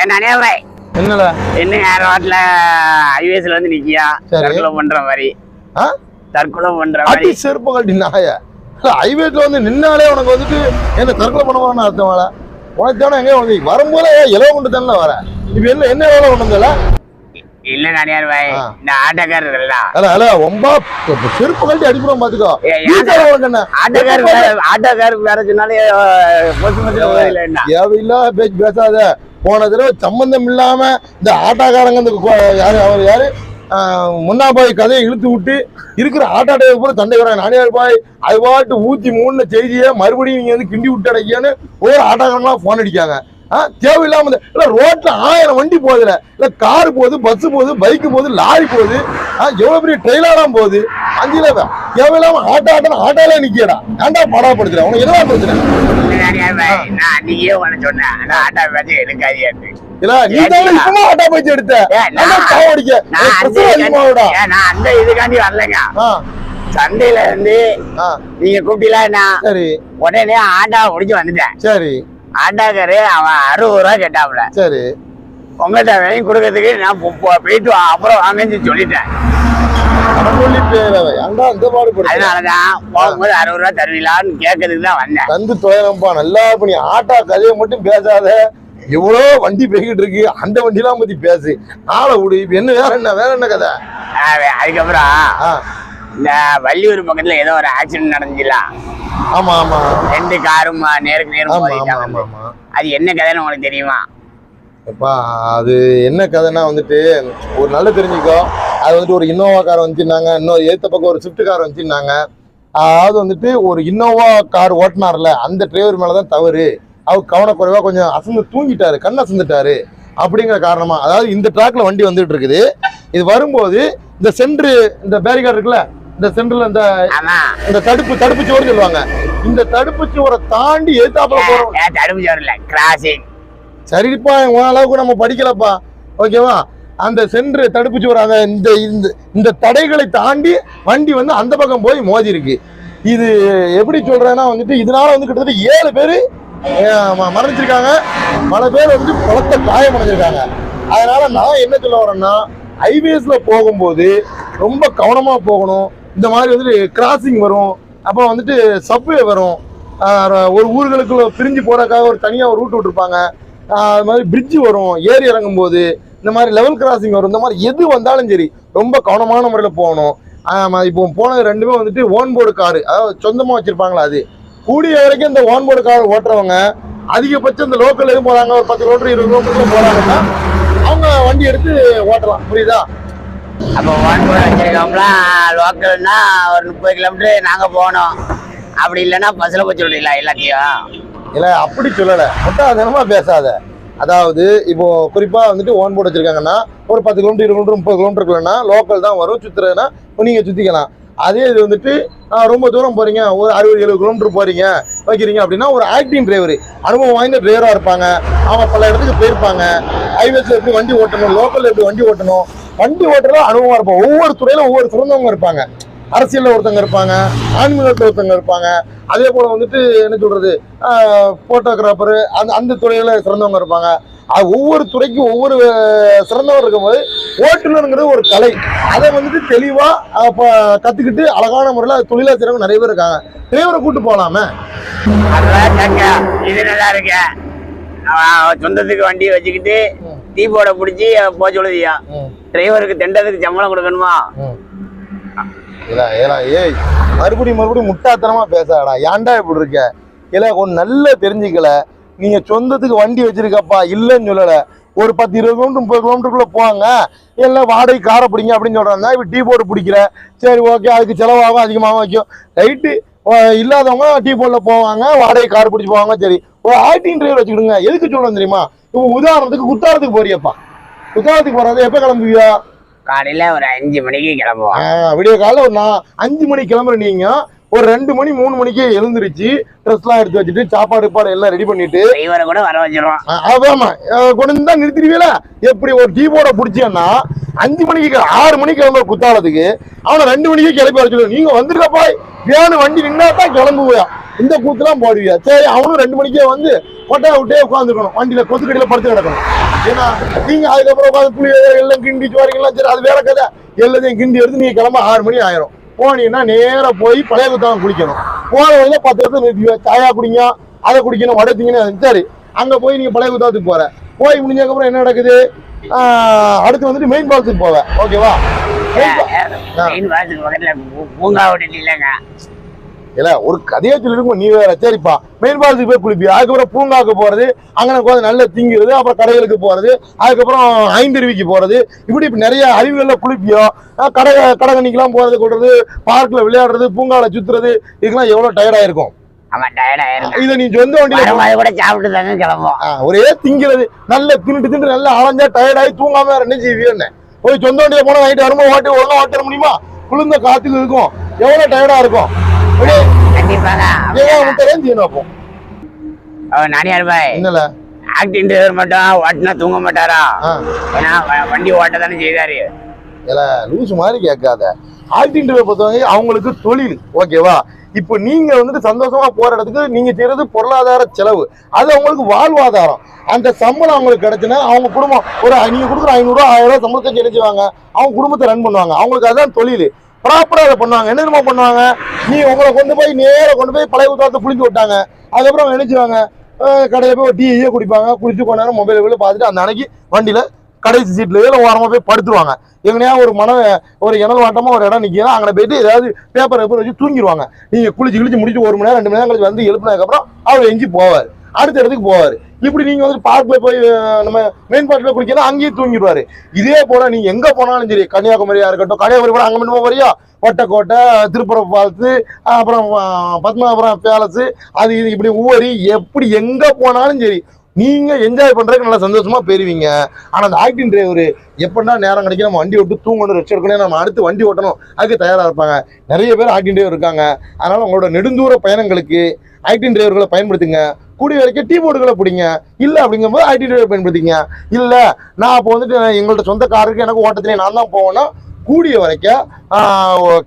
என்னடா என்ன ரோட்ல ஹைவேஸ்ல வந்து நிக்கியா தற்கொலை பண்ற மாதிரி தற்கொலை பண்ற மாதிரி செருப்பு கட்டி நாய ஹைவேஸ்ல வந்து நின்னாலே உனக்கு வந்துட்டு என்ன தற்கொலை பண்ண போறான்னு அர்த்தம் வேலை உனக்கு தானே எங்க வந்து வரும்போது இலவ கொண்டு தானே வர இப்ப என்ன வேலை கொண்டு வந்தல இல்ல நனியார் பாய் இந்த ஆட்டோக்காரர் ரொம்ப செருப்பு கட்டி அடிப்போம் பாத்துக்கோ ஆட்டோக்காரர் வேற சொன்னாலே தேவையில்லா பேச்சு பேசாத போன தடவை சம்பந்தம் இல்லாம இந்த ஆட்டோக்காரங்க இந்த யாரு முன்னா பாய் கதையை இழுத்து விட்டு இருக்கிற ஆட்டாடைய கூட சண்டை வராங்க நானியார் பாய் அது பாட்டு ஊத்தி மூணு செய்தியை மறுபடியும் நீங்க வந்து கிண்டி விட்டு அடைக்கியான்னு ஒரு ஆட்டோக்காரங்களாம் போன் அடிக்காங்க தேவையில்லாம இல்ல ரோட்ல 1000 வண்டி போகுதுல இல்ல கார் போகுது பஸ் போகுது பைக் போகுது லாரி போகுது எவ்வளவு பெரிய ட்ரெயிலாம் போகுது அஞ்சுல தேவையில்லாம ஆட்டால நிக்கடா ஏன்டா படாப்படுத்துற உனக்கு என்னவா பிரச்சனை சந்தையில இருந்து நீங்க கூப்பிட்டீங்களா உடனே ஆட்டா முடிச்சு வந்துட்டேன் சரி ஆட்டாக்காரு அவன் 60 ரூபா கேட்டாப்ல சரி உங்கள்கிட்ட வாங்கி கொடுக்கறதுக்கு நான் போயிட்டு அப்புறம் வாங்கன்னு சொல்லிட்டேன் அதனாலதான் போகும்போது 60 ரூபா தருவீங்களான்னு கேட்கறதுக்கு தான் வந்தேன் வந்து தொலைப்பா நல்லா பண்ணி ஆட்டா கதையை மட்டும் பேசாத எவ்வளவு வண்டி போய்கிட்டு இருக்கு அந்த வண்டிலாம் பத்தி பேசு ஆளை விடு இப்ப என்ன வேற என்ன கதை அதுக்கப்புறம் இந்த வள்ளியூர் பக்கத்துல ஏதோ ஒரு ஆக்சிடென்ட் நடந்துச்சுலாம் ஆமா ஆமா 2 காரும் நேருக்கு நேரம் மோதிட்டாங்க அது என்ன கதைன்னு உங்களுக்கு தெரியுமா எப்பா அது என்ன கதைன்னா வந்துட்டு ஒரு நல்ல தெரிஞ்சுக்கோ அது வந்துட்டு ஒரு இன்னோவா கார் வந்துச்சுருந்தாங்க இன்னொரு ஏத்த பக்கம் ஒரு ஸ்விஃப்ட் கார் வந்துச்சுருந்தாங்க அதாவது வந்துட்டு ஒரு இன்னோவா கார் ஓட்டினார்ல அந்த டிரைவர் மேலதான் தவறு அவர் கவனக்குறைவா கொஞ்சம் அசந்து தூங்கிட்டாரு கண் அசந்துட்டாரு அப்படிங்கிற காரணமா அதாவது இந்த ட்ராக்ல வண்டி வந்துட்டு இருக்குது இது வரும்போது இந்த சென்ட்ரு இந்த பேரிகார்டு இருக்குல்ல இந்த சென்டர்ல இந்த தடுப்பு சுவர் சொல்லுவாங்க இந்த தடுப்பு சுவரை தாண்டி ஏத்தாப்புல போறோம் தடுப்பு சுவர் இல்ல கிராசிங் சரிப்பா அளவுக்கு நம்ம படிக்கலப்பா ஓகேவா அந்த சென்று தடுப்பு சுவர் அந்த இந்த தடைகளை தாண்டி வண்டி வந்து அந்த பக்கம் போய் மோதி இருக்கு இது எப்படி சொல்றேன்னா வந்துட்டு இதனால வந்து கிட்டத்தட்ட 7 பேரு மரணிச்சிருக்காங்க பல பேர் வந்து பலத்த காயம் அடைஞ்சிருக்காங்க அதனால நான் என்ன சொல்ல வரேன்னா ஹைவேஸ்ல போகும்போது ரொம்ப கவனமா போகணும் இந்த மாதிரி வந்துட்டு கிராசிங் வரும் அப்புறம் வந்துட்டு சப்வே வரும் ஒரு ஊர்களுக்குள்ள பிரிஞ்சு போறதுக்காக ஒரு தனியாக ஒரு ரூட் விட்டுருப்பாங்க அது மாதிரி பிரிட்ஜு வரும் ஏறி இறங்கும் போது இந்த மாதிரி லெவல் கிராசிங் வரும் இந்த மாதிரி எது வந்தாலும் சரி ரொம்ப கவனமான முறையில் போகணும் இப்போ போனது 2மே வந்துட்டு ஓன் போர்டு காரு அதாவது சொந்தமாக வச்சிருப்பாங்களா அது கூடிய வரைக்கும் இந்த ஓன் போர்டு கார் ஓட்டுறவங்க அதிகபட்சம் இந்த லோக்கல் எதுவும் போறாங்க ஒரு 10 கிலோமீட்டர் 20 கிலோமீட்டர் போறாங்கன்னா அவங்க வண்டி எடுத்து ஓட்டலாம் புரியுதா அப்போ ஓன் போர்டு வச்சிருக்கோம்னா லோக்கல்னா ஒரு 30 கிலோமீட்டர் நாங்க போனோம் அப்படி இல்லைன்னா பஸ்ல போய் சொல்றீங்களா எல்லாத்தையும் இல்ல அப்படி சொல்லலை முட்டாள்தனமா பேசாத அதாவது இப்போ குறிப்பா வந்துட்டு ஓன் போர்டு வச்சிருக்காங்கன்னா ஒரு 10 கிலோமீட்டர் 20 கிலோமீட்டர் 30 கிலோமீட்டருக்குள்ளனா லோக்கல் தான் வரும் சுத்துறதுன்னா நீங்க சுத்திக்கலாம் அதே இது வந்துட்டு ரொம்ப தூரம் போறீங்க ஒரு 60-70 கிலோமீட்டர் போறீங்க வைக்கிறீங்க அப்படின்னா ஒரு ஆக்டிங் டிரைவர் அனுபவம் வாய்ந்த டிரைவரா இருப்பாங்க அவங்க பல இடத்துக்கு போயிருப்பாங்க ஹைவேஸ்ல எப்படி வண்டி ஓட்டணும் லோக்கல்ல எப்படி வண்டி ஓட்டணும் வண்டி ஓட்டுறதா அனுபவமா இருப்பாங்க ஒவ்வொரு துறையில ஒவ்வொரு சிறந்தவங்க இருப்பாங்க அரசியல்ல ஒருத்தங்க இருப்பாங்க ஆன்மீகத்துல ஒருத்தங்க இருப்பாங்க அதே போல வந்துட்டு என்ன சொல்றது போட்டோகிராஃபரு அந்த துறையில சிறந்தவங்க இருப்பாங்க ஒவ்வொரு துறைக்கும் ஒவ்வொரு சிறந்தவர் இருக்கும்போது ஓட்டுநருங்கிறது ஒரு கலை அதை வந்துட்டு தெளிவா கத்துக்கிட்டு அழகான முறையில் தொழிலா செய்றவங்க நிறைய பேர் இருக்காங்க டிரைவரை கூட்டு போகலாமே இது நல்லா இருக்கு சொந்தத்துக்கு வண்டியை வச்சுக்கிட்டு டீ போட பிடிச்சி போக சொல்லுதியா டிரைவருக்கு தெண்டதுக்கு சம்பளம் கொடுக்கணுமா ஏய் மறுபடியும் முட்டாத்தனமா பேசாடா ஏன்டா இப்படி இருக்க இல்ல கொஞ்சம் நல்லா தெரிஞ்சுக்கல நீங்க சொந்தத்துக்கு வண்டி வச்சிருக்கப்பா இல்லைன்னு சொல்லல ஒரு 10-20 கிலோமீட்டர் 30 கிலோமீட்டருக்குள்ள போவாங்க எல்லாம் வாடகை காரை பிடிங்க அப்படின்னு சொல்றாங்க இப்ப டீ போர்டு பிடிக்கிற சரி ஓகே அதுக்கு செலவாகும் அதிகமாக வைக்கும் ரைட்டு இல்லாதவங்க டீ போர்ட்ல போவாங்க வாடகை கார் பிடிச்சி போவாங்க சரி ஒரு ஆக்டிங் டிரைவர் வச்சுக்கிடுங்க எதுக்கு சொல்றேன் தெரியுமா இப்போ உதாரணத்துக்கு குத்தாலத்துக்கு போறியப்பா குத்தாலத்துக்கு போறது எப்ப கிளம்புவியா காலையில ஒரு 5 மணிக்கு கிளம்புவோம் விடிய காலைல ஒரு 5 மணிக்கு கிளம்புற நீங்க ஒரு 2 மணி 3 மணிக்கு எழுந்திருச்சு ட்ரெஸ் எல்லாம் எடுத்து வச்சுட்டு சாப்பாடு எல்லாம் ரெடி பண்ணிட்டு டிரைவரை கூட வர வச்சிருவோம் ஆமா கொண்டு தான் நிறுத்திடுவீல எப்படி ஒரு டீ போர்டை பிடிச்சேன்னா 5 மணிக்கு 6 மணிக்கு கிளம்புற குத்தாலத்துக்கு அவனை 2 மணிக்கு கிளப்பி வச்சுடுவோம் நீங்க வந்துருக்கப்பா வேணும் வண்டி நின்னா தான் கிளம்புவியா இந்த கூத்துலாம் போடுவியா சரி அவனும் 2 மணிக்கே வந்து கொட்டையை விட்டே உட்காந்துக்கணும், வண்டியில கொத்துக்கடியில படுத்து கிடக்கணும். ஏன்னா நீங்க அதுக்கப்புறம் உட்காந்து புளி எல்லாம் கிண்டி வரீங்களா, சரி அது வேற கதை. எல்லாத்தையும் கிண்டி எடுத்து நீங்க கிளம்ப 6 மணி ஆயிரும். போனீங்கன்னா நேரா போய் பழைய குத்தாலம் குளிக்கணும். போன வழியில 10 இடத்துல நிறுத்தி சாயா குடிங்க, அதை குடிக்கணும், வடை திங்கன்னு. சரி, அங்க போய் நீங்க பழைய குத்தாலத்துக்கு போற. போய் முடிஞ்சதுக்கப்புறம் என்ன நடக்குது, அடுத்து வந்துட்டு மெயின் ஃபால்ஸுக்கு போவேன். ஓகேவா? பூங்கா விட்டுட்டு இல்லைங்க இல்ல ஒரு கதையை சொல்லிருக்கோம், நீ வேற. சரிப்பா, மெயின் ஃபால்ஸுக்கு போய் குளிப்பி, அதுக்கப்புறம் பூங்காவுக்கு போறது, அங்கே உட்காந்து நல்லா திங்கிறது, அப்புறம் கடைகளுக்கு போறது, அதுக்கப்புறம் ஐந்தருவிக்கு போறது, இப்படி நிறைய அறிவுகள்ல குளிப்பியோ. கடைகணிக்கெல்லாம் போறது, கொடுறது, பார்க்ல விளையாடுறது, பூங்காவில சுத்துறது, இதுக்கெல்லாம் எவ்வளவு டயர்டா இருக்கும். இதை நீ சொந்த வண்டியில கூட சாப்பிட்டு தாங்க கிளம்புவோம். ஒரே திங்கிறது, நல்ல தின்னுட்டு நல்லா அலைஞ்சா டயர்டாகி தூங்காம என்ன செய்வீன்னு போய் சொந்த வண்டியில போனா நைட்டு வரும்போது ஒழுங்கா ஓட்ட முடியுமா? குளிர்ந்த காத்துக்கு இருக்கும், எவ்வளவு டயர்டா இருக்கும். மட்டும் தூங்க மாட்டாரா? வண்டி ஓட்ட தானே செய்தாரு. லூசு மாதிரி கேட்காத. ஆக்டிங் டிரைவர் பொறுத்தவரை அவங்களுக்கு தொழில். ஓகேவா? இப்ப நீங்க வந்துட்டு சந்தோஷமா போற இடத்துக்கு நீங்க செய்யறது பொருளாதார செலவு, அது அவங்களுக்கு வாழ்வாதாரம். அந்த சம்பளம் அவங்களுக்கு கிடைச்சுன்னா அவங்க குடும்பம் நீங்க கொடுக்குற 500 ரூபா 1000 ரூபாய் சம்பளத்தை செலுத்துவாங்க, அவங்க குடும்பத்தை ரன் பண்ணுவாங்க. அவங்களுக்கு அதான் தொழில். ப்ராப்பரா அதை பண்ணுவாங்க. என்னென்னமா பண்ணுவாங்க, நீ உங்களை கொண்டு போய் நேர கொண்டு போய் பழைய குத்தாலத்தை குளிக்க விட்டாங்க, அதுக்கப்புறம் நினைச்சுவாங்க கடையில போய் டீயே குடிப்பாங்க, குடிச்சு கொஞ்ச நேரம் மொபைல் பார்த்துட்டு அந்த அன்னைக்கு வண்டியில கடைசி சீட்ல ஓரமா போய் படுத்துருவாங்க. எங்கனையா ஒரு இணல் வாட்டமா ஒரு இடம் நிற்கும், அங்கே போயிட்டு ஏதாவது பேப்பர் வச்சு தூங்கிடுவாங்க. நீங்க குளிச்சு முடிச்சு 1 மணி நேரம் 2 மணி நேரம் கழிச்சு வந்து எழுப்பினதுக்கு அப்புறம் அவர் எஞ்சி போவார், அடுத்த இடத்துக்கு போவார். இப்படி நீங்க வந்து பார்க்ல போய் நம்ம மெயின் பார்க்ல குளிக்கலாம், அங்கேயும் தூங்கிடுவாரு. இதே போல நீங்க எங்க போனாலும் சரி, கன்னியாகுமரியா இருக்கட்டும், கன்னியாகுமரி போனா அங்க மட்டுமா வரையா, வட்டக்கோட்டை, திருப்புரம் ஃபால்ஸ், அப்புறம் பத்மநாபுரம் பேலஸ், அது இது இப்படி ஒவ்வொரு எப்படி எங்க போனாலும் சரி நீங்க என்ஜாய் பண்றதுக்கு நல்லா சந்தோஷமா போயிருவீங்க. ஆனா அந்த ஆக்டிங் டிரைவர் எப்படின்னா நேரம் கிடைக்கும், நம்ம வண்டி விட்டு தூங்கணும், ரெஸ்ட் எடுக்கணும், நம்ம அடுத்து வண்டி ஓட்டணும், அதுக்கு தயாரா இருப்பாங்க. நிறைய பேர் ஆக்டிங் டிரைவர் இருக்காங்க. அதனால உங்களோட நெடுந்தூர பயணங்களுக்கு ஆக்டிங் டிரைவர்களை பயன்படுத்துங்க. கூடிய வரைக்கும் டீ போர்டுகளை பிடிங்க. இல்லை அப்படிங்கும்போது ஆக்டிங் டிரைவர் பயன்படுத்திங்க. இல்லை நான் அப்போ வந்துட்டு எங்கள்கிட்ட சொந்த காருக்கு எனக்கு ஓட்டத்திலே நான் தான் போவேன்னா கூடிய வரைக்கும்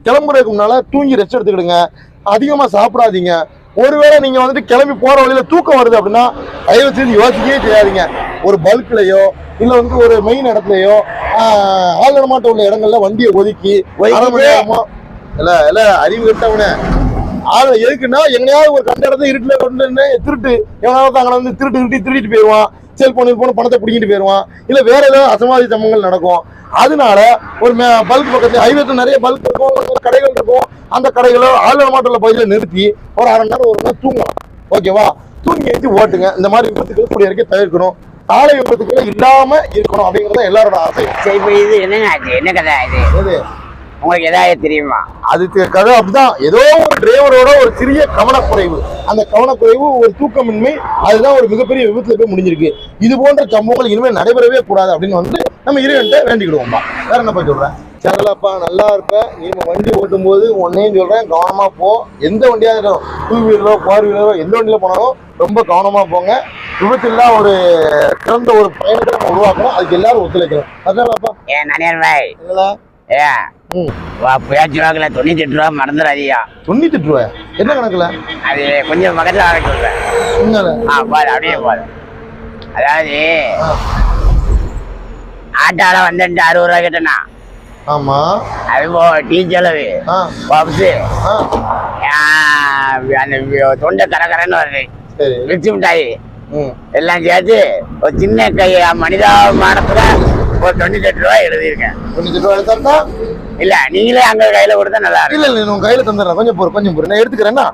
கிளம்புறதுக்கு முன்னால தூங்கி ரெஸ்ட் எடுத்துக்கிடுங்க. அதிகமா சாப்பிடாதீங்க. ஒருவேளை நீங்க வந்துட்டு கிளம்பி போற வழியில தூக்கம் வருது அப்படின்னா தயவு செய்து யோசிக்கவே செய்யாதீங்க. ஒரு பல்க்லயோ இல்ல வந்து ஒரு மெயின் இடத்துலயோ ஆழ்நடமாட்ட உள்ள இடங்கள்ல வண்டியை ஒதுக்கி இல்ல அறிவு கிட்டவனே எதுக்குன்னா எங்கேயாவது ஒரு கண்ட இடத்துல இருட்டுல கொண்டு திருட்டு எவனாவது அங்கே வந்து திருட்டிட்டு போயிடுவான், செல்போன் பணத்தை பிடிக்கிட்டு போயிடுவான், இல்ல வேற ஏதாவது அசமாதி சம்பவங்கள் நடக்கும். அதனால ஒரு பல்க் பக்கத்துல ஹைவேல நிறைய பல்க் இருக்கும், கடைகள் இருக்கும். அந்த கடைகளை ஆழ்நடமாட்ட பகுதியில் நிறுத்தி ஒரு 1/2 மணி நேரம் 1 மணி நேரம் தூங்கலாம். ஓகேவா? தூங்கி எழுதி ஓட்டுங்க. இந்த மாதிரி விபத்துக்கள் கூடிய வரைக்கும் தவிர்க்கணும். சாலை விபத்துக்கள் இல்லாம இருக்கணும் அப்படிங்கறது எல்லாரோட ஆசை. இது என்ன கதை இது உங்களுக்கு ஏதாவது தெரியுமா? அதுக்கு கதை அப்படிதான். ஏதோ ஒரு டிரைவரோட ஒரு சிறிய கவனக்குறைவு, அந்த கவனக்குறைவு ஒரு தூக்கமின்மை, அதுதான் ஒரு மிகப்பெரிய விபத்துல போய் முடிஞ்சிருக்கு. இது போன்ற சம்பவங்கள் இனிமேல் நடைபெறவே கூடாது அப்படின்னு வந்து நம்ம இறைவன்ட்ட வேண்டிக்கிடுவோம்பா. வேற என்னப்பா சொல்றேன்? சரலப்பா நல்லா இருப்ப. நீ வண்டி ஓட்டும் போது ஒன்னையும் சொல்றேன், கவனமா போ. எந்த வண்டியா இருக்கணும், 2 வீலரோ 4 வீலரோ எந்த வண்டியில போனாலும் ரொம்ப கவனமா போங்க. விபத்தில்லா ஒரு சிறந்த ஒரு பயணத்தை நம்ம உருவாக்கணும். அதுக்கு எல்லாரும் ஒத்துழைக்கணும். அதனாலப்பா நனியார் பாய் பேச்சு வாக்குல 98 ரூபா மறந்துடாதியா. 98 ரூபாய் என்ன கணக்குல? அது கொஞ்சம் பக்கத்துல ஆக சொல்றேன். பாரு அப்படியே பாரு. அதாவது ஆட்டால வந்துட்டு 60 ரூபா கேட்டனா. ஆமா, அது டீ செலவு, பப்ஸு, அந்த தொண்டை கரகரன்னு வருது, மிக்சி மிட்டாய் எல்லாம் சேர்த்து ஒரு சின்ன கை மனிதாபிமானத்துல ஒரு 98 ரூபாய் எழுதியிருக்கேன். 98 ரூபாய் எடுத்தா இல்ல நீங்களே அங்க கையில கொடுத்தா நல்லா இருக்கு. இல்ல உங்க கையில தந்துடுறேன். கொஞ்சம் பொறு நான் எடுத்துக்கிறேன்னா